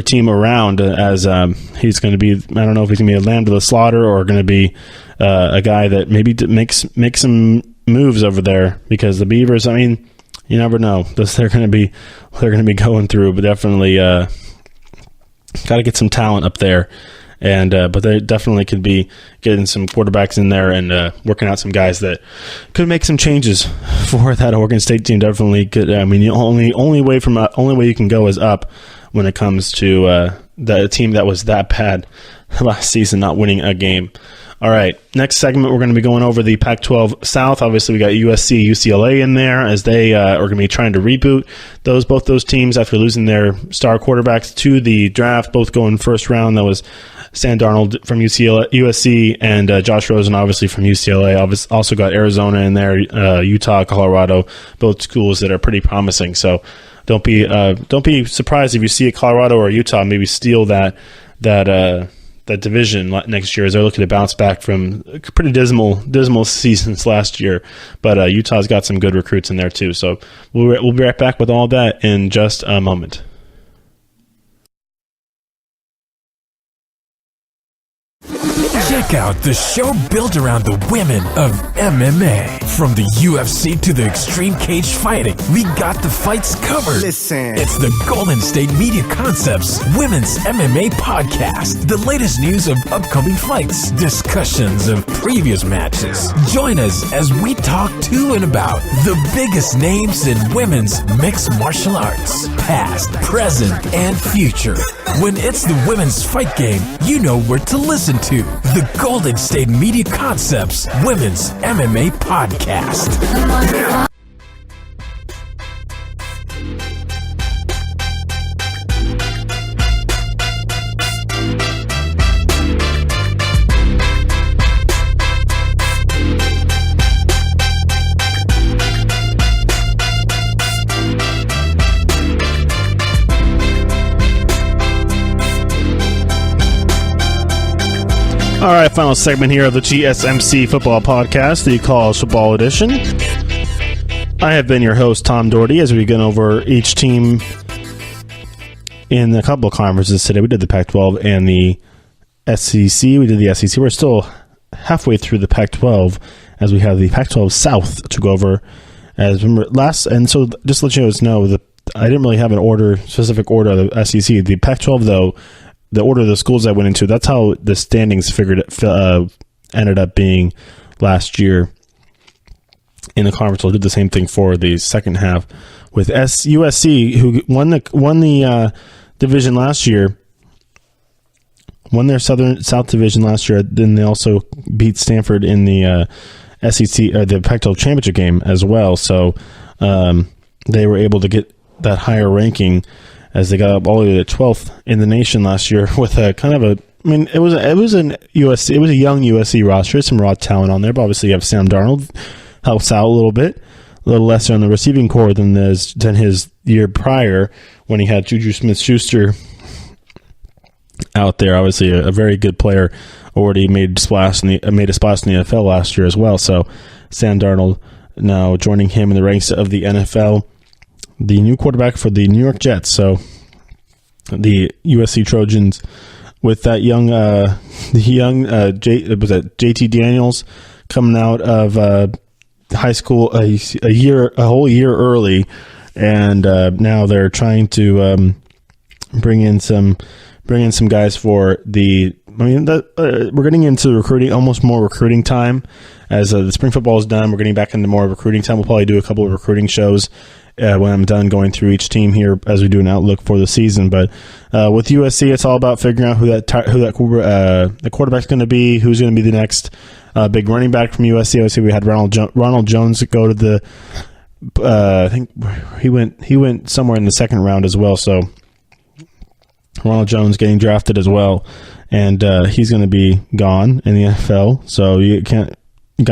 team around. As he's going to be, I don't know if he's going to be a lamb to the slaughter or going to be a guy that maybe makes some moves over there, because the Beavers, you never know. They're going to be going through, but definitely got to get some talent up there. And but they definitely could be getting some quarterbacks in there and working out some guys that could make some changes for that Oregon State team. Definitely could. The only way you can go is up when it comes to the team that was that bad last season, not winning a game. All right, next segment, we're going to be going over the Pac-12 South. Obviously, we got USC, UCLA in there, as they are going to be trying to reboot both those teams after losing their star quarterbacks to the draft, both going first round. That was Sam Darnold from USC and Josh Rosen, obviously, from UCLA. Also got Arizona in there, Utah, Colorado, both schools that are pretty promising. So don't be surprised if you see a Colorado or Utah maybe steal that division next year, as they're looking to bounce back from pretty dismal seasons last year. But Utah's got some good recruits in there too. So we'll be right back with all that in just a moment. Check out the show built around the women of MMA. From the UFC to the extreme cage fighting, we got the fights covered. Listen. It's the Golden State Media Concepts Women's MMA Podcast. The latest news of upcoming fights, discussions of previous matches. Join us as we talk to and about the biggest names in women's mixed martial arts, past, present, and future. When it's the women's fight game, you know where to listen to. The Golden State Media Concepts Women's MMA Podcast. All right, final segment here of the GSMC Football Podcast, the College Football Edition. I have been your host, Tom Dougherty, as we go over each team in a couple of conferences today. We did the Pac-12 and the SEC. We did the SEC. We're still halfway through the Pac-12 as we have the Pac-12 South to go over. As remember last, and so just to let you guys know, I didn't really have an specific order of the SEC. The Pac-12, though, the order of the schools I went into, that's how the standings ended up being last year in the conference. We'll do the same thing for the second half with USC, who won the division last year, won their South Division last year. Then they also beat Stanford in the SEC or the Pac-12 championship game as well. So they were able to get that higher ranking as they got up all the way to 12th in the nation last year with a kind of it was a young USC roster, some raw talent on there, but obviously you have Sam Darnold, helps out a little little lesser on the receiving core than his year prior when he had Juju Smith-Schuster out there. Obviously a very good player, already made a splash in the NFL last year as well. So Sam Darnold now joining him in the ranks of the NFL. The new quarterback for the New York Jets. So the USC Trojans with that JT Daniels coming out of high school a whole year early, and now they're trying to bring in some guys for the. We're getting into recruiting, almost more recruiting time as the spring football is done. We're getting back into more recruiting time. We'll probably do a couple of recruiting shows when I'm done going through each team here as we do an outlook for the season. But with USC, it's all about figuring out who the quarterback's going to be, who's going to be the next big running back from USC. Obviously, we had Ronald Jones go to the. I think he went somewhere in the second round as well. So Ronald Jones getting drafted as well, and he's going to be gone in the NFL. So you got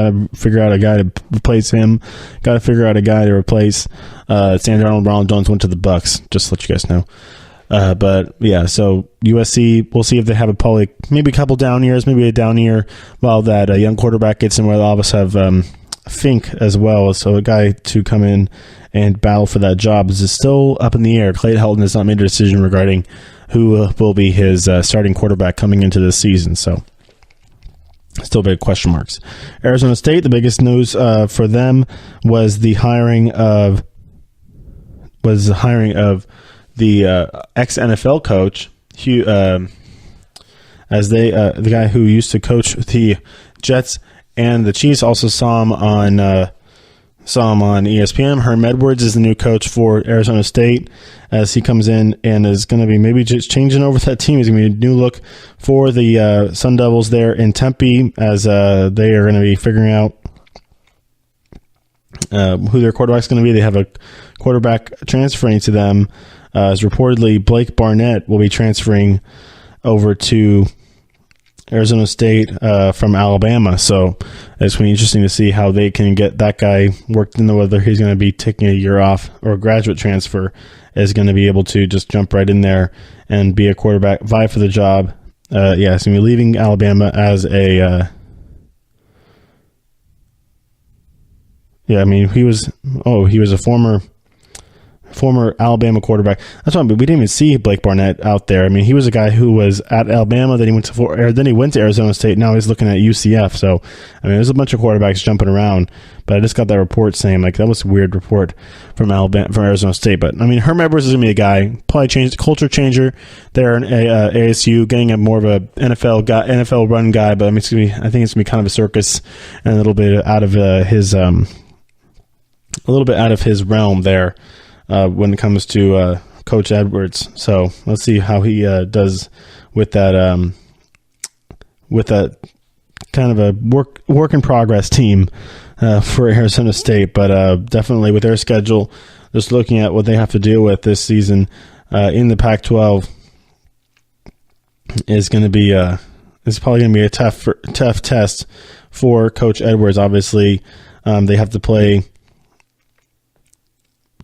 to figure out a guy to replace him. Got to figure out a guy to replace Sam Darnold. Ronald Jones went to the Bucks, just to let you guys know. But yeah, so USC, we'll see if they have maybe a couple down years, maybe a down year while that young quarterback gets in, where all of us have Fink as well. So a guy to come in and battle for that job is still up in the air. Clay Helton has not made a decision regarding who will be his starting quarterback coming into this season. So still big question marks. Arizona State, the biggest news for them was the hiring of the ex-NFL coach, as the guy who used to coach the Jets and the Chiefs. Also saw him on ESPN. Herm Edwards is the new coach for Arizona State as he comes in and is going to be maybe just changing over that team. He's going to be a new look for the Sun Devils there in Tempe as they are going to be figuring out who their quarterback's going to be. They have a quarterback transferring to them as reportedly Blake Barnett will be transferring over to Arizona State from Alabama. So it's going to be interesting to see how they can get that guy worked into whether he's going to be taking a year off or a graduate transfer is going to be able to just jump right in there and be a quarterback, vie for the job. He's going to be leaving Alabama as a he was a former Alabama quarterback. That's why we didn't even see Blake Barnett out there. I mean, he was a guy who was at Alabama, then he went to Arizona State. Now he's looking at UCF. So, I mean, there's a bunch of quarterbacks jumping around. But I just got that report saying that was a weird report from Arizona State. But I mean, Herm Edwards is gonna be a guy, probably culture changer there in ASU, getting a more of a NFL run guy. But I mean, I think it's gonna be kind of a circus and a little bit out of his realm there. When it comes to Coach Edwards. So let's see how he does with that kind of a work in progress team for Arizona State. But definitely with their schedule, just looking at what they have to deal with this season in the Pac-12 is going to be it's probably going to be a tough test for Coach Edwards. Obviously, they have to play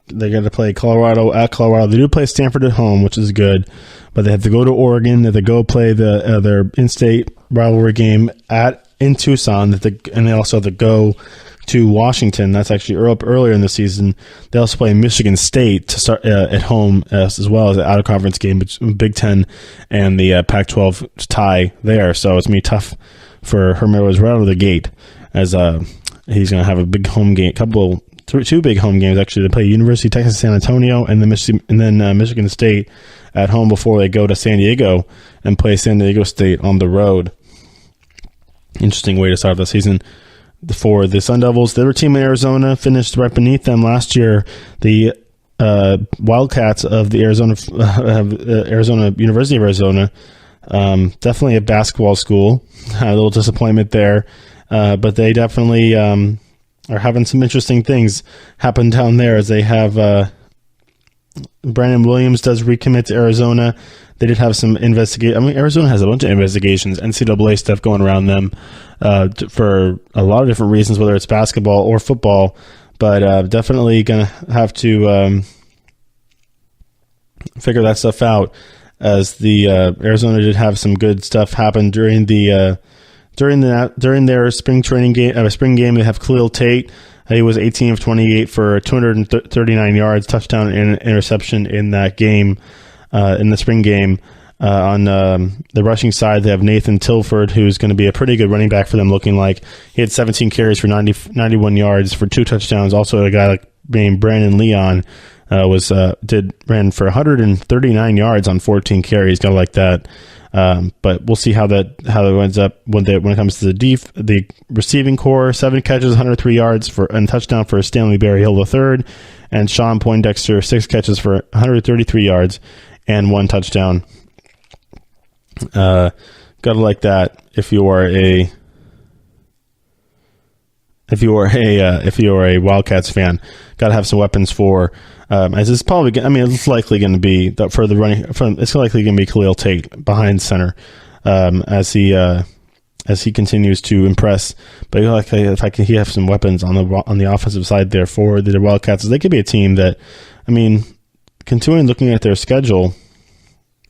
They got to play Colorado at Colorado. They do play Stanford at home, which is good, but they have to go to Oregon. They have to go play their in-state rivalry game in Tucson. And they also have to go to Washington. That's actually up earlier in the season. They also play Michigan State to start at home as well as an out-of-conference game between Big Ten and the Pac-12 tie there. So it's going to be tough for Herm Edwards right out of the gate, as he's going to have a big home game, two big home games actually. They play University of Texas San Antonio and then Michigan State at home before they go to San Diego and play San Diego State on the road. Interesting way to start the season for the Sun Devils. Their team in Arizona finished right beneath them last year. The Wildcats of the Arizona University of Arizona. Definitely a basketball school. A little disappointment there, but they definitely are having some interesting things happen down there, as they have Brandon Williams does recommit to Arizona. They did have some Arizona has a bunch of investigations, NCAA stuff going around them for a lot of different reasons, whether it's basketball or football, but definitely going to have to figure that stuff out, as the Arizona did have some good stuff happen during their spring training game. Spring game, they have Khalil Tate. He was 18 of 28 for 239 yards, touchdown and interception in that game, in the spring game. On the rushing side, they have Nathan Tilford, who's going to be a pretty good running back for them, looking like. He had 17 carries for 91 yards for 2 touchdowns. Also, a guy named Brandon Leon ran for 139 yards on 14 carries. Gotta like that. But we'll see how it ends up when it comes to the receiving core. 7 catches, 103 yards and touchdown for Stanley Berryhill III, and Sean Poindexter, 6 catches for 133 yards and 1 touchdown. Gotta like that if you are a Wildcats fan. Gotta have some weapons for. As it's probably, it's likely going to be for the running from. It's likely going to be Khalil Tate behind center, as he continues to impress. But he have some weapons on the offensive side there for the Wildcats. They could be a team that, continuing looking at their schedule.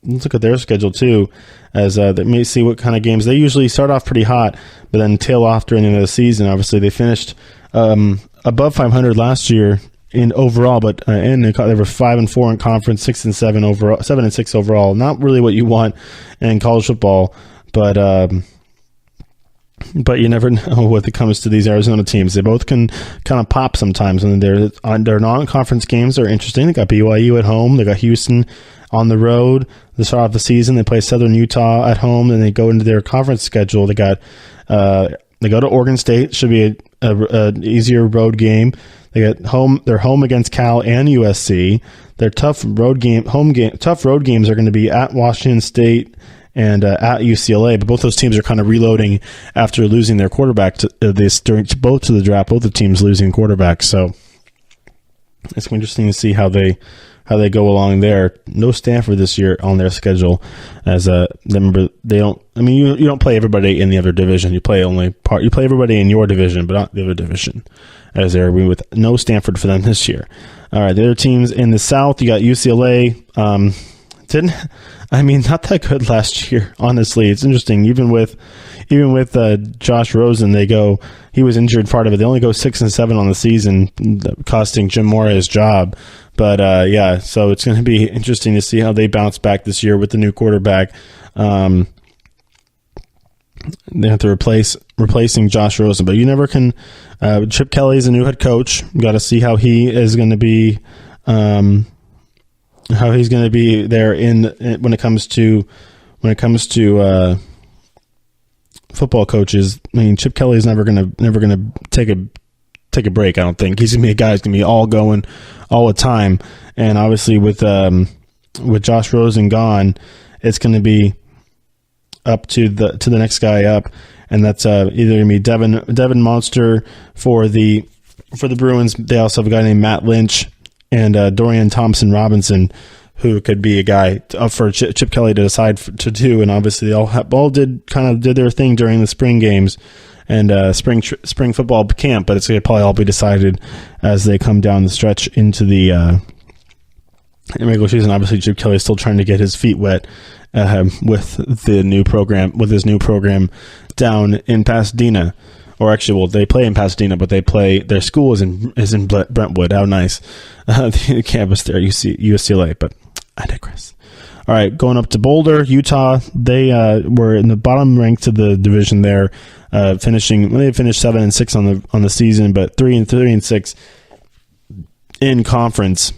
Let's look at their schedule too, as they may see what kind of games. They usually start off pretty hot, but then tail off during the end of the season. Obviously, they finished above 500 last year in overall, but they were 5-4 in conference, 6-7 overall, 7-6 overall. Not really what you want in college football, but you never know when it comes to these Arizona teams. They both can kind of pop sometimes, and their non-conference games are interesting. They got BYU at home, they got Houston on the road. They start off the season, they play Southern Utah at home, then they go into their conference schedule. They go to Oregon State, should be an easier road game. They're home against Cal and USC. Their tough road games are going to be at Washington State and at UCLA, but both those teams are kind of reloading after losing their quarterback to the draft. Both the teams losing quarterbacks, so it's interesting to see how they go along there. No Stanford this year on their schedule, as remember they don't. You don't play everybody in the other division. You play everybody in your division, but not the other division. As they're with no Stanford for them this year. All right, the other teams in the South, you got UCLA. Not that good last year. Honestly, it's interesting. Even with Josh Rosen, he was injured part of it. They only go 6-7 on the season, costing Jim Mora his job. But so it's going to be interesting to see how they bounce back this year with the new quarterback. They have to replacing Josh Rosen, but you never can. Chip Kelly is a new head coach. Got to see how he is going to be. How he's going to be there when it comes to football coaches. Chip Kelly is never going to take a break. I don't think he's going to be a guy who's going to be all going all the time. And obviously with Josh Rosen gone, it's going to be up to the next guy up, and that's either going to be Devin Monster for the Bruins. They also have a guy named Matt Lynch and Dorian Thompson-Robinson, who could be a guy for Chip Kelly to decide to do. And obviously they all did their thing during the spring games, spring football camp, but it's going to probably all be decided as they come down the stretch into the regular season. Obviously, Chip Kelly is still trying to get his feet wet with his new program down in Pasadena. Or actually, well, they play in Pasadena, but their school is in Brentwood. How nice. The campus there, UCLA, but I digress. All right, going up to Boulder, Utah. They were in the bottom ranks of the division there, they finished 7-6 on the season, but 3-6 in conference.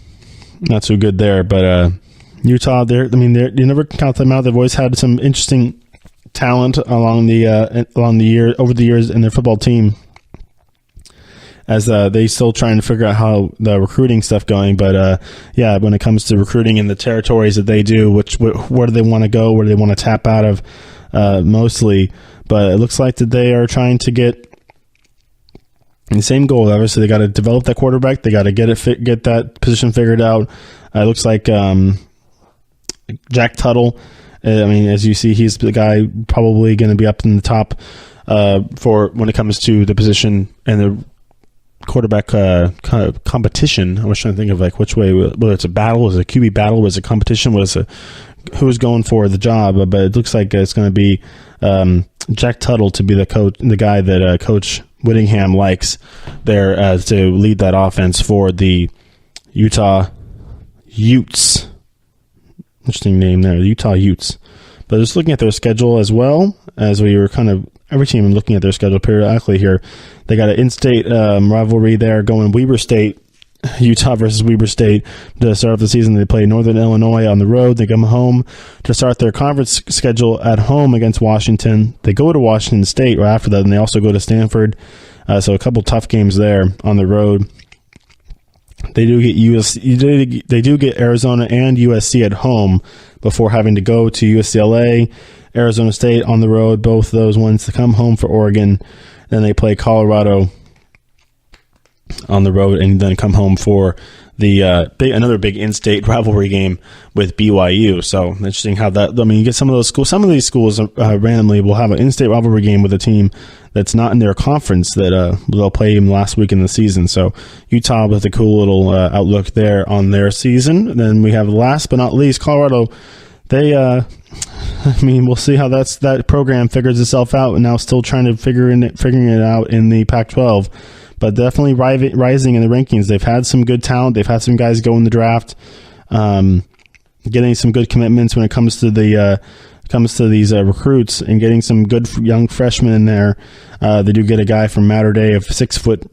Not so good there, but Utah, you never count them out. They've always had some interesting talent over the years in their football team, as they still trying to figure out how the recruiting stuff going. But when it comes to recruiting in the territories that they do, where do they want to go, where do they want to tap out of mostly. But it looks like that they are trying to get the same goal. Obviously, they got to develop that quarterback. They got to get that position figured out. It looks like Jack Tuttle. As you see, he's the guy probably going to be up in the top for when it comes to the position and the quarterback kind of competition. I was trying to think of which way, whether it's a battle, was it a QB battle, was it a competition, who's going for the job. But it looks like it's going to be Jack Tuttle to be the coach, the guy that Coach Whittingham likes there to lead that offense for the Utah Utes. Interesting name there, the Utah Utes. But just looking at their schedule as well, as we were kind of every team looking at their schedule periodically here, they got an in-state rivalry there going Weber State, Utah versus Weber State to start off the season. They play Northern Illinois on the road. They come home to start their conference schedule at home against Washington. They go to Washington State right after that, and they also go to Stanford. So a couple tough games there on the road. They do get They do get Arizona and USC at home before having to go to UCLA, Arizona State on the road. Both those ones to come home for Oregon. Then they play Colorado on the road, and then come home for the another big in-state rivalry game with BYU. So interesting how that. You get some of those schools. Some of these schools randomly will have an in-state rivalry game with a team that's not in their conference that they'll play in last week in the season. So Utah with a cool little outlook there on their season. And then we have last but not least Colorado. They, we'll see how that program figures itself out, and now still trying to figuring it out in the Pac-12. But definitely rising in the rankings. They've had some good talent. They've had some guys go in the draft, getting some good commitments when it comes to these recruits, and getting some good young freshmen in there. They do get a guy from Mater Dei of 6'3",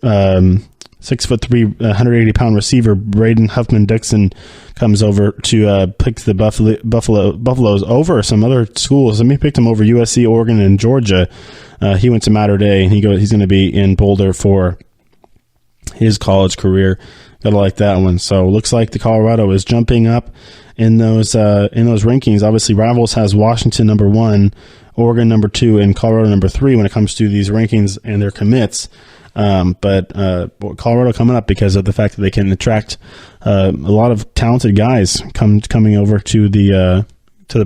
180-pound receiver Braden Huffman-Dixon comes over to pick the Buffaloes over some other schools. He picked them over USC, Oregon, and Georgia. He went to Mater Dei, and he's going to be in Boulder for his college career. Gotta like that one. So looks like the Colorado is jumping up in those rankings. Obviously, Rivals has Washington number 1, Oregon number 2, and Colorado number 3 when it comes to these rankings and their commits. But Colorado coming up because of the fact that they can attract a lot of talented guys coming over to the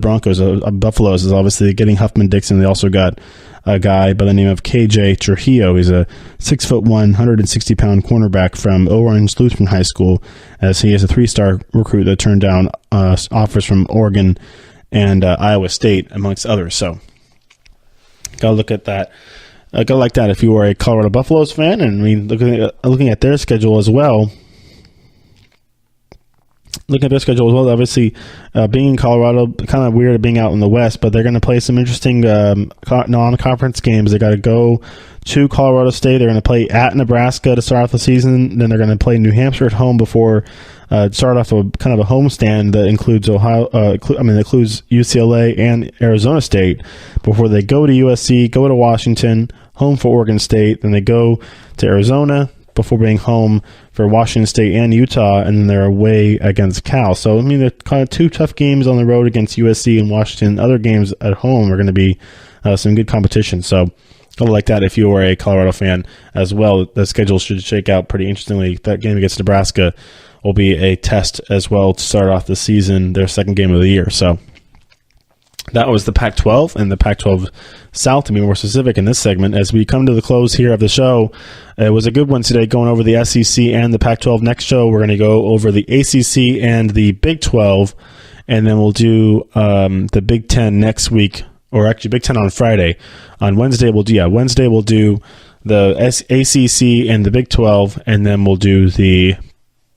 Broncos. Buffaloes is obviously getting Huffman-Dixon. They also got a guy by the name of KJ Trujillo. He's a 6'1", 160-pound cornerback from Orange Lutheran High School, as he is a 3-star recruit that turned down offers from Oregon and Iowa State, amongst others. So, gotta look at that. Gotta like that if you are a Colorado Buffaloes fan. And looking at their schedule as well. Obviously, being in Colorado, kind of weird being out in the West, but they're going to play some interesting non-conference games. They got to go to Colorado State. They're going to play at Nebraska to start off the season. Then they're going to play New Hampshire at home before start off a kind of a homestand that includes includes UCLA and Arizona State before they go to USC, go to Washington, home for Oregon State. Then they go to Arizona before being home for Washington State and Utah, and then they're away against Cal. So, they're kind of 2 tough games on the road against USC and Washington. Other games at home are going to be some good competition. So, I like that if you are a Colorado fan as well. The schedule should shake out pretty interestingly. That game against Nebraska will be a test as well to start off the season, their second game of the year. So, That was the Pac-12 and the Pac-12 South, to be more specific in this segment. As we come to the close here of the show, it was a good one today going over the SEC and the Pac-12. Next show, we're going to go over the ACC and the Big 12, and then we'll do the Big 10 next week, or actually Big 10 on Friday. On Wednesday, we'll do the ACC and the Big 12, and then we'll do the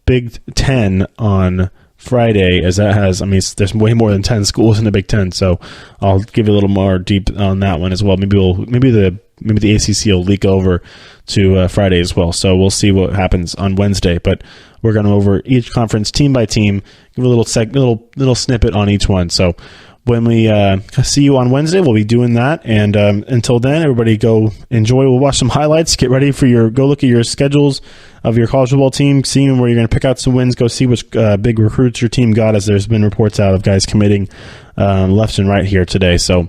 Big 10 on Friday, as that has, there's way more than 10 schools in the Big 10, so I'll give you a little more deep on that one as well. Maybe the ACC will leak over to Friday as well, so we'll see what happens on Wednesday. But we're going over each conference team by team, give a little snippet on each one. So when we see you on Wednesday, we'll be doing that. And until then, everybody go enjoy. We'll watch some highlights. Get ready for go look at your schedules of your college football team, seeing where you're going to pick out some wins. Go see which big recruits your team got, as there's been reports out of guys committing left and right here today. So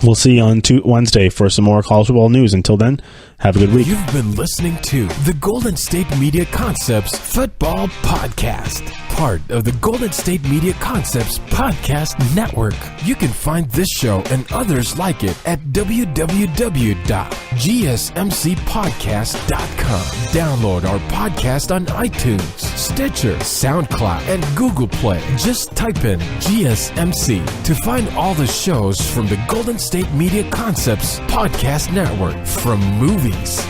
we'll see you on Wednesday for some more college football news. Until then, have a good week. You've been listening to the Golden State Media Concepts Football Podcast, part of the Golden State Media Concepts Podcast Network. You can find this show and others like it at www.gsmcpodcast.com. Download our podcast on iTunes, Stitcher, SoundCloud, and Google Play. Just type in GSMC to find all the shows from the Golden State Media Concepts Podcast Network. From movies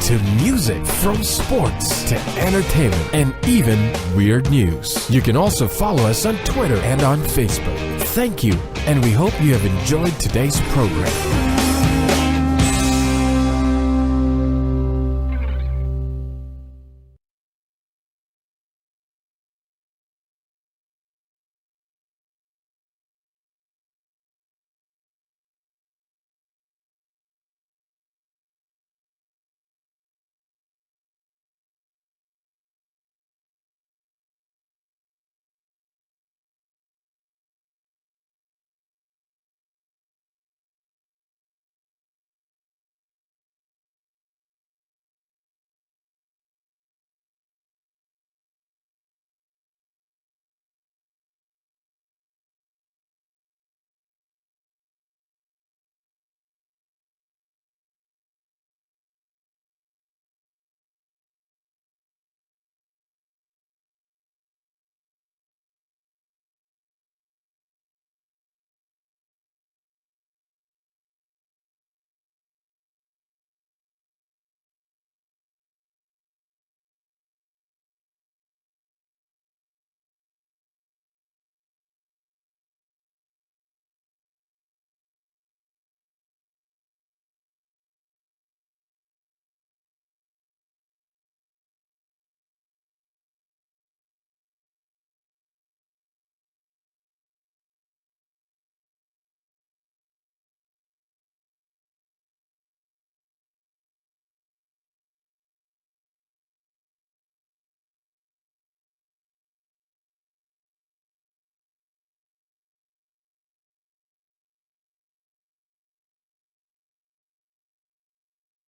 to music, from sports to entertainment, and even weird news. You can also follow us on Twitter and on Facebook. Thank you, and we hope you have enjoyed today's program.